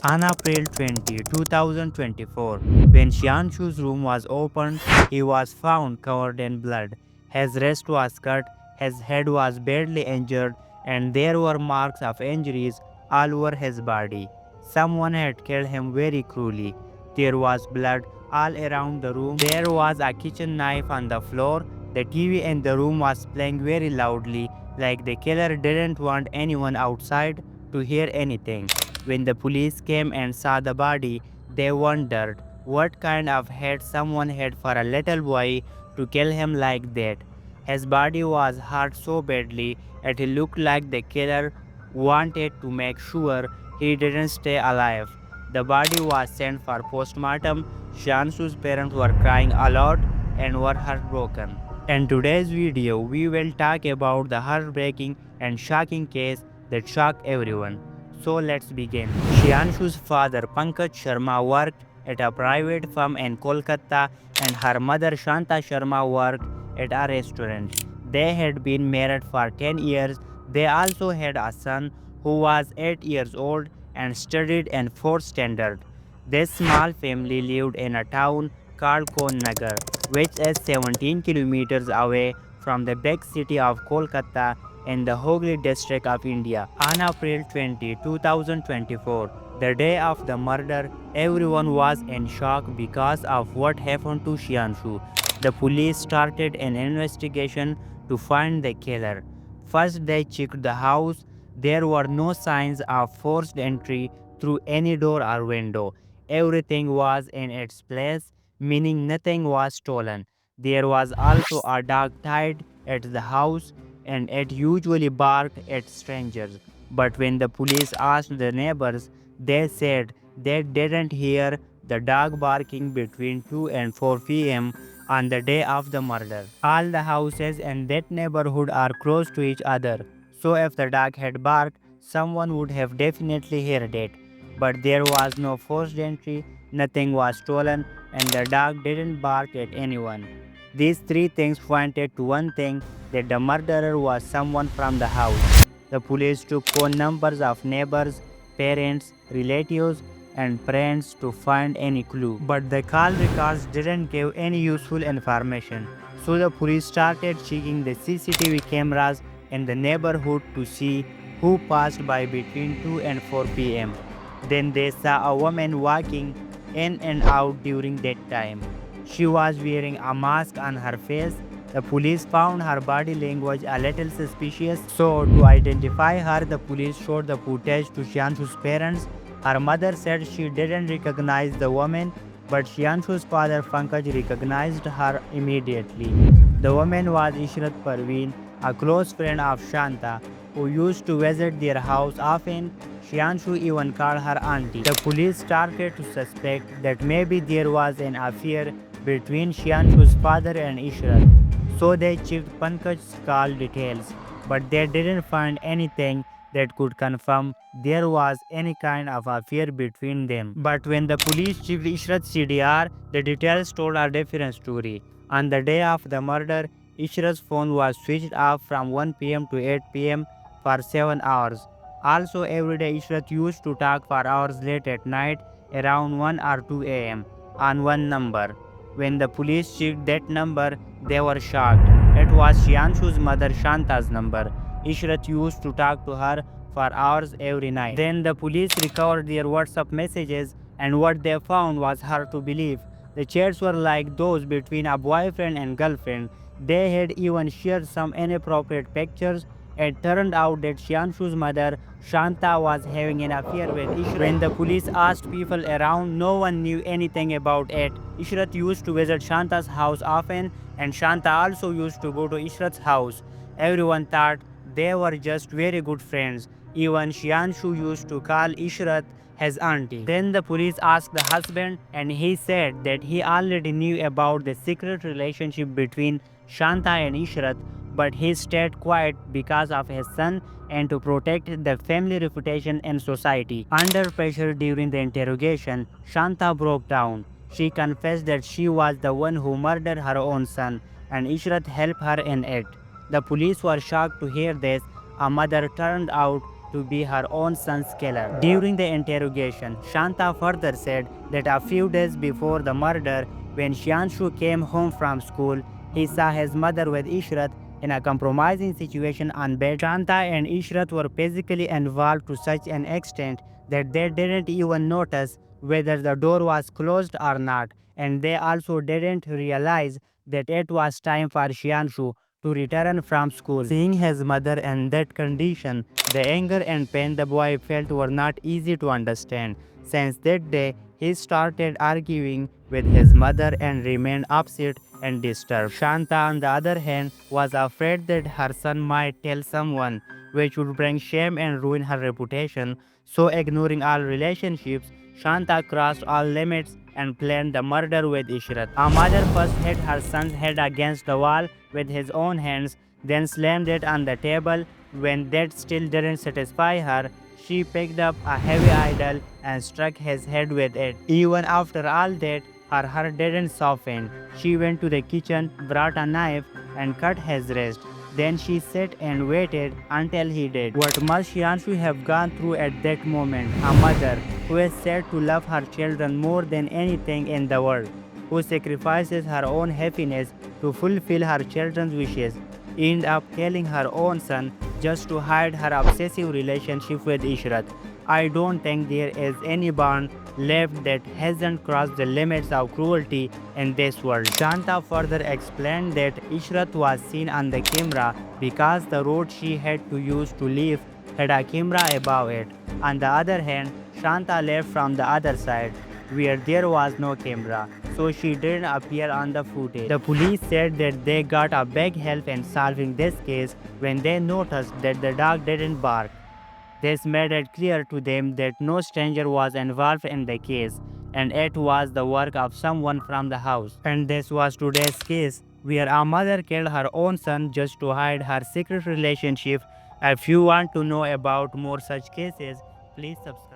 On April 20, 2024, when Xianshu's room was opened, he was found covered in blood. His wrist was cut, his head was badly injured, and there were marks of injuries all over his body. Someone had killed him very cruelly. There was blood all around the room. There was a kitchen knife on the floor. The TV in the room was playing very loudly, like the killer didn't want anyone outside to hear anything. When the police came and saw the body, they wondered what kind of hate someone had for a little boy to kill him like that. His body was hurt so badly that it looked like the killer wanted to make sure he didn't stay alive. The body was sent for postmortem. Shanshu's parents were crying a lot and were heartbroken. In today's video, we will talk about the heartbreaking and shocking case that shocked everyone. So let's begin. Shianshu's father Pankaj Sharma worked at a private firm in Kolkata and her mother Shanta Sharma worked at a restaurant. They had been married for 10 years. They also had a son who was 8 years old and studied in 4th standard. This small family lived in a town called Konnagar, which is 17 kilometers away from the big city of Kolkata in the Hooghly district of India. On April 20, 2024, the day of the murder, everyone was in shock because of what happened to Shianshu. The police started an investigation to find the killer. First, they checked the house. There were no signs of forced entry through any door or window. Everything was in its place, meaning nothing was stolen. There was also a dog tied at the house, and it usually barked at strangers. But when the police asked the neighbors, they said they didn't hear the dog barking between 2 and 4 p.m. on the day of the murder. All the houses in that neighborhood are close to each other, so if the dog had barked, someone would have definitely heard it. But there was no forced entry, nothing was stolen, and the dog didn't bark at anyone. These three things pointed to one thing, that the murderer was someone from the house. The police took phone numbers of neighbors, parents, relatives, and friends to find any clue. But the call records didn't give any useful information. So the police started checking the CCTV cameras in the neighborhood to see who passed by between 2 and 4 p.m. Then they saw a woman walking in and out during that time. She was wearing a mask on her face. The police found her body language a little suspicious, so to identify her, the police showed the footage to Shianshu's parents. Her mother said she didn't recognize the woman, but Shianshu's father Pankaj recognized her immediately. The woman was Ishrat Parveen, a close friend of Shanta, who used to visit their house often. Shianshu even called her auntie. The police started to suspect that maybe there was an affair between Shianshu's father and Ishrat. So they checked Pankaj's call details, but they didn't find anything that could confirm there was any kind of affair between them. But when the police checked Ishrat's CDR, the details told a different story. On the day of the murder, Ishrat's phone was switched off from 1 p.m. to 8 p.m. for 7 hours. Also, every day Ishrat used to talk for hours late at night around 1 or 2 a.m. on one number. When the police checked that number, they were shocked. It was Shianshu's mother Shanta's number. Ishrat used to talk to her for hours every night. Then the police recovered their WhatsApp messages, and what they found was hard to believe. The chats were like those between a boyfriend and girlfriend. They had even shared some inappropriate pictures. It turned out that Shianshu's mother, Shanta, was having an affair with Ishrat. When the police asked people around, no one knew anything about it. Ishrat used to visit Shanta's house often, and Shanta also used to go to Ishrat's house. Everyone thought they were just very good friends. Even Shianshu used to call Ishrat his auntie. Then the police asked the husband, and he said that he already knew about the secret relationship between Shanta and Ishrat, but he stayed quiet because of his son and to protect the family reputation in society. Under pressure during the interrogation, Shanta broke down. She confessed that she was the one who murdered her own son, and Ishrat helped her in it. The police were shocked to hear this. A mother turned out to be her own son's killer. During the interrogation, Shanta further said that a few days before the murder, when Shianshu came home from school, he saw his mother with Ishrat in a compromising situation on bed. Shanta and Ishrat were physically involved to such an extent that they didn't even notice whether the door was closed or not, and they also didn't realize that it was time for Shianshu to return from school. Seeing his mother in that condition, the anger and pain the boy felt were not easy to understand. Since that day, he started arguing with his mother and remained upset and disturbed. Shanta, on the other hand, was afraid that her son might tell someone, which would bring shame and ruin her reputation. So, ignoring all relationships, Shanta crossed all limits and planned the murder with Ishrat. Her mother first hit her son's head against the wall with his own hands, then slammed it on the table. When that still didn't satisfy her, she picked up a heavy idol and struck his head with it. Even after all that, her heart didn't soften. She went to the kitchen, brought a knife, and cut his wrist. Then she sat and waited until he did. What must Shianshu have gone through at that moment? A mother who is said to love her children more than anything in the world, who sacrifices her own happiness to fulfill her children's wishes, end up killing her own son just to hide her obsessive relationship with Ishrat. I don't think there is any bond left that hasn't crossed the limits of cruelty in this world. Shanta further explained that Ishrat was seen on the camera because the road she had to use to leave had a camera above it. On the other hand, Shanta left from the other side, where there was no camera, so she didn't appear on the footage. The police said that they got a big help in solving this case when they noticed that the dog didn't bark. This made it clear to them that no stranger was involved in the case, and it was the work of someone from the house. And this was today's case, where a mother killed her own son just to hide her secret relationship. If you want to know about more such cases, please subscribe.